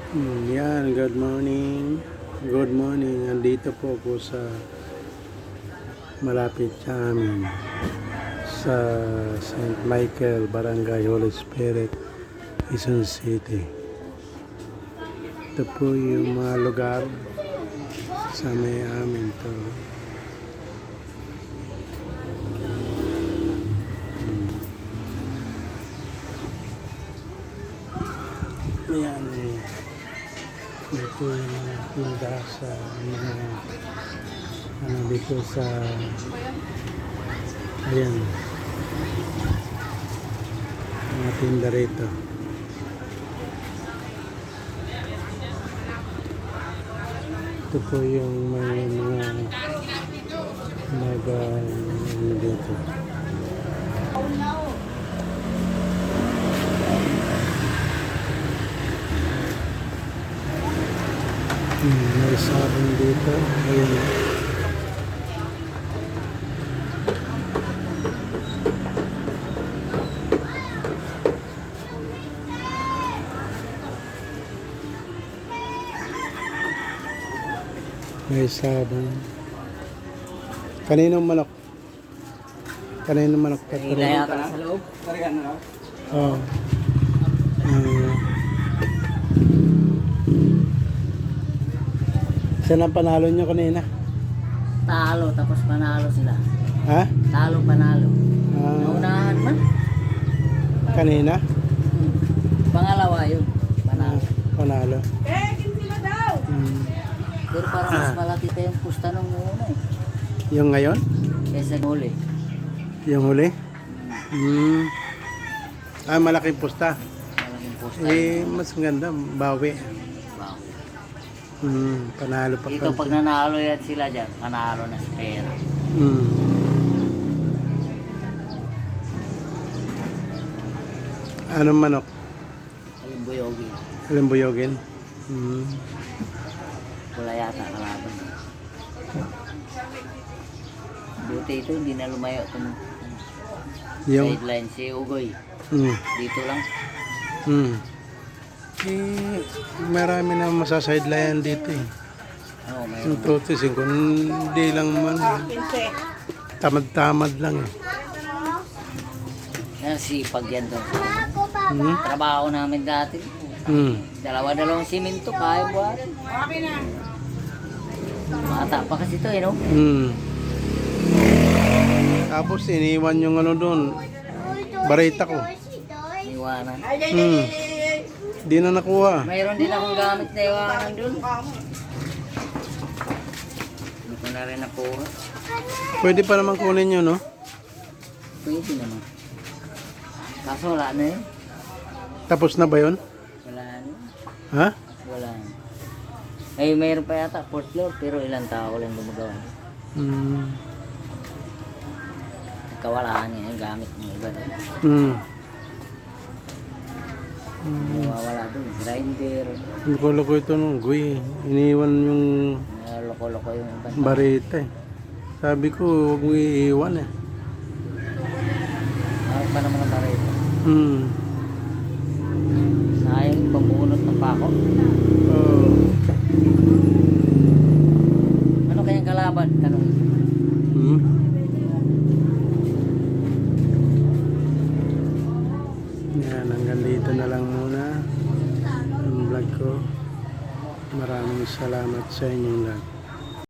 Yan, good morning. Good morning. Andito po ako sa malapit sa amin sa St. Michael, Barangay Holy Spirit, Quezon City. Ito po yung mga lugar sa may amin to. Ayan eh. Dito yung mga tinda sa mga dito sa ayan mga tinda rito. Ito po yung mga dito. May sabon dito. Ayan. May sabon. Kaninong manok? Kaninong manok? Ilaya ka sa loob. Karigan na lang. Oo. Saan ang panalo nyo kanina? Talo, tapos panalo sila. Ha? Talo, panalo. Ah, Naunahan man. kanina? Pangalawa yun. Panalo. Panalo. Sila daw. Pero parang mas malaki pa yung pusta nung una eh. Yung ngayon? Kesa huli. Yung huli? Malaking pusta. Malaking pusta. Mas maganda, bawi. Wow. Panalo pa. Dito pag nanalo yan sila dyan, panalo na sa pera. Anong manok? Alimbuyogi. Alimbuyogin? Wala yata kalaban. Buti ito, hindi na lumayo itong Yung? sideline si Ugoy. Dito lang. Marami na masasideline dito eh. Oo, Yung mayroon. protesting kung hindi lang man. Tamad-tamad lang eh. Yan, sipag yan doon. Trabaho namin dati. Dalawa-dalawang simento, kaya buhat. Bata pa kasi ito eh, no? Tapos iniwan yung ano doon. Barita ko. Iwanan. Di na nakuha. Mayroon din akong gamit na iwanan doon. Hindi ko na rin nakuha. Pwede pa naman kunin yun, no? Pwede naman. Kaso wala na yun. Tapos na ba yun? Wala na. Ha? Wala na. Eh, mayroon pa yata, fourth floor, pero ilang tao lang gumagawa. Kawalaan niya yung gamit ng iba doon. Nawawala doon, grinder. Loko-loko ito nung guy. Iniwan yung Loko-loko yung iba. barita eh. Sabi ko, huwag mo iiwan eh. Ano pa naman ang barito? Sayang yung pambunot ng pako. Ano kayang kalaban? Tanong. Yan, hanggang dito na lang muna ang vlog ko. Maraming salamat sa inyong lahat.